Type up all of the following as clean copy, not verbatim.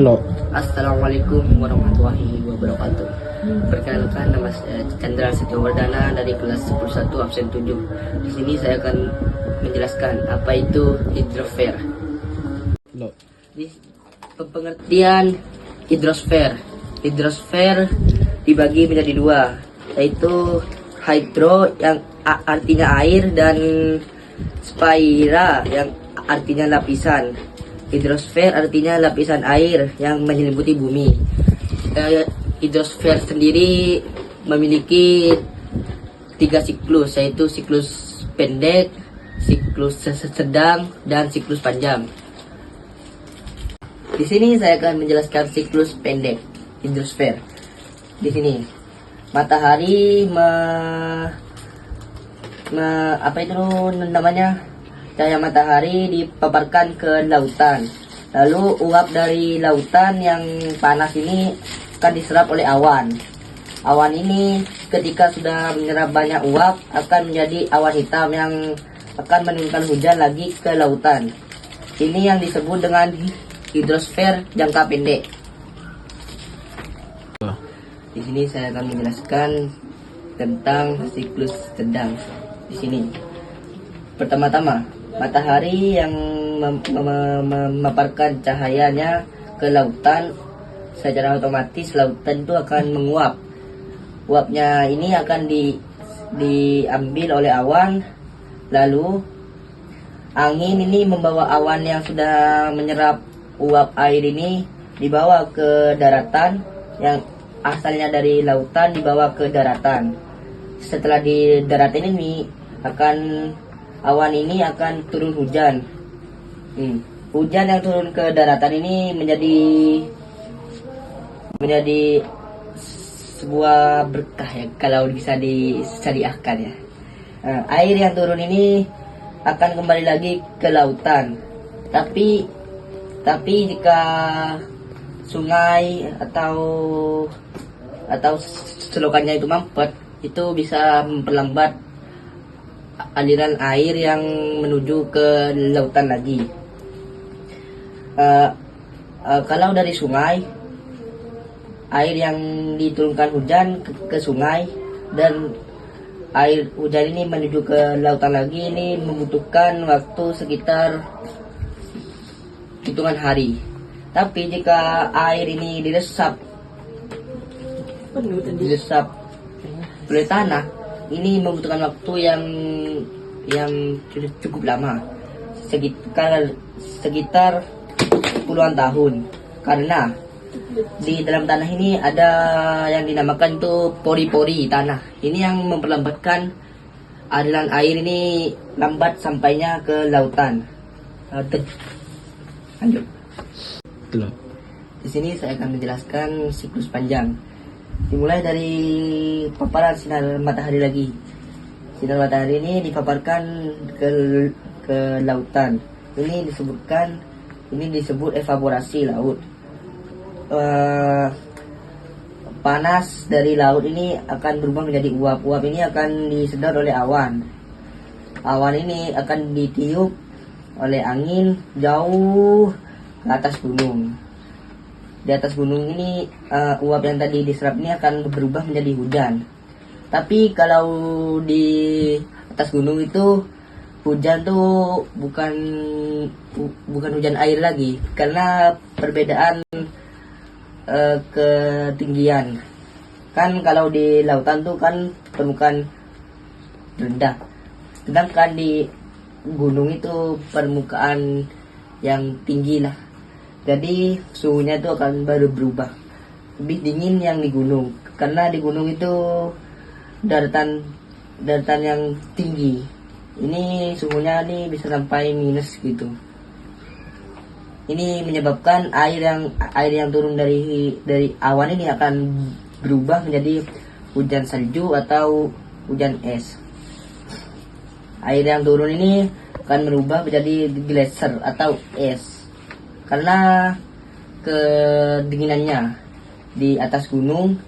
Lo. Assalamualaikum warahmatullahi wabarakatuh. Perkenalkan, nama saya Chandra Setiawardana dari kelas 11 absen 7. Di sini saya akan menjelaskan apa itu hidrosfer. Lo. Di pengertian hidrosfer. Hidrosfer dibagi menjadi dua, yaitu hydro yang artinya air dan sphaira yang artinya lapisan. Hidrosfer artinya lapisan air yang menyelimuti bumi. Hidrosfer sendiri memiliki 3 siklus, yaitu siklus pendek, siklus sedang, dan siklus panjang. Di sini saya akan menjelaskan siklus pendek hidrosfer. Di sini matahari apa itu namanya? Cahaya matahari dipaparkan ke lautan. Lalu uap dari lautan yang panas ini akan diserap oleh awan. Awan ini ketika sudah menyerap banyak uap akan menjadi awan hitam yang akan menurunkan hujan lagi ke lautan. Ini yang disebut dengan hidrosfer jangka pendek. Di sini saya akan menjelaskan tentang siklus sedang. Di sini pertama-tama matahari yang memaparkan cahayanya ke lautan, secara otomatis lautan itu akan menguap. Uapnya ini akan diambil oleh awan, lalu angin ini membawa awan yang sudah menyerap uap air ini dibawa ke daratan, yang asalnya dari lautan dibawa ke daratan. Setelah di daratan ini awan ini akan turun hujan. Hujan yang turun ke daratan ini menjadi sebuah berkah ya, kalau bisa disyariahkan ya. Air yang turun ini akan kembali lagi ke lautan. Tapi jika sungai atau selokannya itu mampet, itu bisa memperlambat aliran air yang menuju ke lautan lagi. Kalau dari sungai, air yang diturunkan hujan ke sungai dan air hujan ini menuju ke lautan lagi, ini membutuhkan waktu sekitar hitungan hari. Tapi jika air ini diresap oleh tanah, ini membutuhkan waktu yang cukup lama, sekitar puluhan tahun, karena di dalam tanah ini ada yang dinamakan itu pori-pori tanah. Ini yang memperlambatkan aliran air ini lambat sampainya ke lautan. Lanjut. Di sini saya akan menjelaskan siklus panjang. Dimulai dari paparan sinar matahari lagi. Sinar matahari ini dipaparkan ke lautan. Ini disebut evaporasi laut. Panas dari laut ini akan berubah menjadi uap. Uap ini akan disedot oleh awan. Awan ini akan ditiup oleh angin jauh ke atas gunung. Di atas gunung ini uap yang tadi diserap ini akan berubah menjadi hujan. Tapi kalau di atas gunung itu hujan tuh bukan hujan air lagi, karena perbedaan ketinggian. Kan kalau di lautan tuh kan permukaan rendah, sedangkan di gunung itu permukaan yang tinggi lah. Jadi suhunya itu akan baru berubah, lebih dingin yang di gunung, karena di gunung itu daratan yang tinggi. Ini suhunya nih bisa sampai minus gitu. Ini menyebabkan air yang turun dari awan ini akan berubah menjadi hujan salju atau hujan es. Air yang turun ini akan berubah menjadi gletser atau es, karena kedinginannya di atas gunung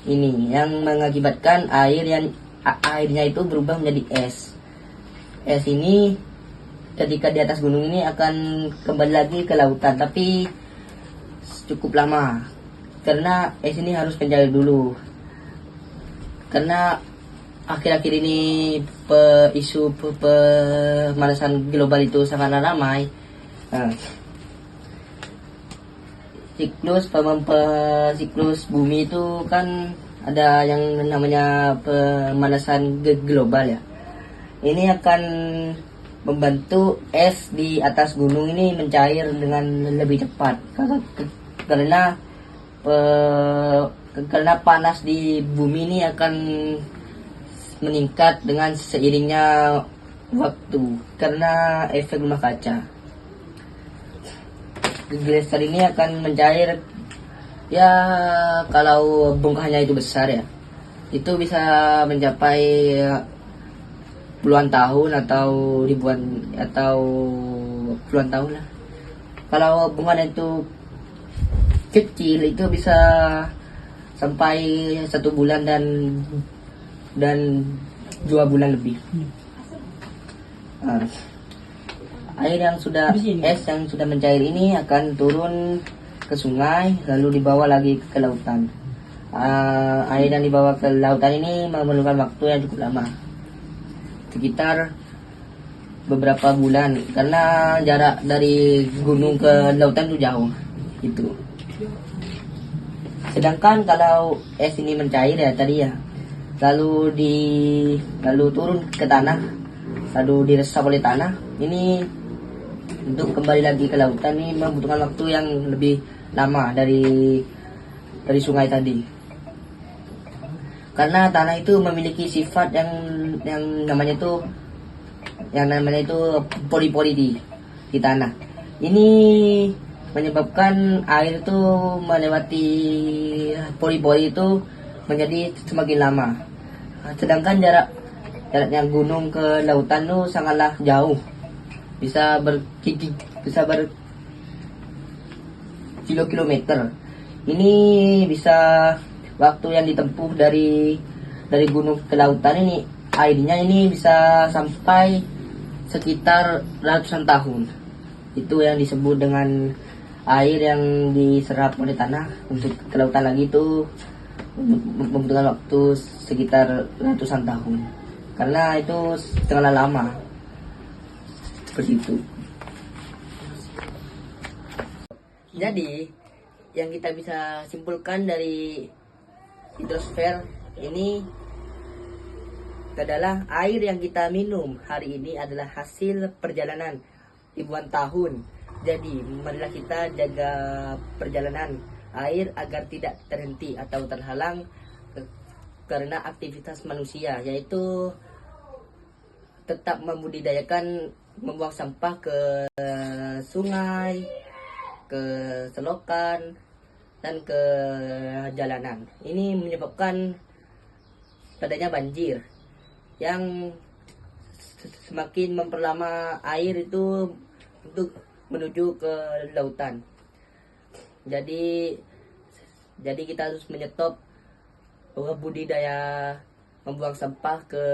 ini yang mengakibatkan airnya itu berubah menjadi es. Es ini ketika di atas gunung ini akan kembali lagi ke lautan, tapi cukup lama karena es ini harus mencair dulu. Karena akhir-akhir ini isu pemanasan global itu sangat ramai. Nah, siklus bumi itu kan ada yang namanya pemanasan global ya. Ini akan membantu es di atas gunung ini mencair dengan lebih cepat karena karena panas di bumi ini akan meningkat dengan seiringnya waktu karena efek rumah kaca. Gletser ini akan mencair ya, kalau bongkahannya itu besar ya, itu bisa mencapai puluhan tahun atau ribuan atau puluhan tahun lah. Kalau bongkahan itu kecil itu bisa sampai 1 bulan dan 2 bulan lebih. Air yang sudah es yang sudah mencair ini akan turun ke sungai lalu dibawa lagi ke lautan. Air yang dibawa ke lautan ini memerlukan waktu yang cukup lama, sekitar beberapa bulan karena jarak dari gunung ke lautan itu jauh itu. Sedangkan kalau es ini mencair ya tadi ya, lalu turun ke tanah, lalu diresap oleh tanah, ini untuk kembali lagi ke lautan ini membutuhkan waktu yang lebih lama dari sungai tadi. Karena tanah itu memiliki sifat yang namanya itu pori-pori di tanah. Ini menyebabkan air itu melewati pori-pori itu menjadi semakin lama. Sedangkan jaraknya gunung ke lautan itu sangatlah jauh. Bisa berkilo-kilometer. Ini bisa waktu yang ditempuh dari gunung ke lautan ini, airnya ini bisa sampai sekitar ratusan tahun. Itu yang disebut dengan air yang diserap oleh tanah untuk ke lautan lagi itu membutuhkan waktu sekitar ratusan tahun. Karena itu sangatlah lama. Seperti itu. Jadi yang kita bisa simpulkan dari hidrosfer ini adalah air yang kita minum hari ini adalah hasil perjalanan ribuan tahun. Jadi marilah kita jaga perjalanan air agar tidak terhenti atau terhalang karena aktivitas manusia, yaitu tetap membudidayakan membuang sampah ke sungai, ke selokan, dan ke jalanan. Ini menyebabkan adanya banjir yang semakin memperlama air itu untuk menuju ke lautan. Jadi kita harus menyetop budidaya membuang sampah ke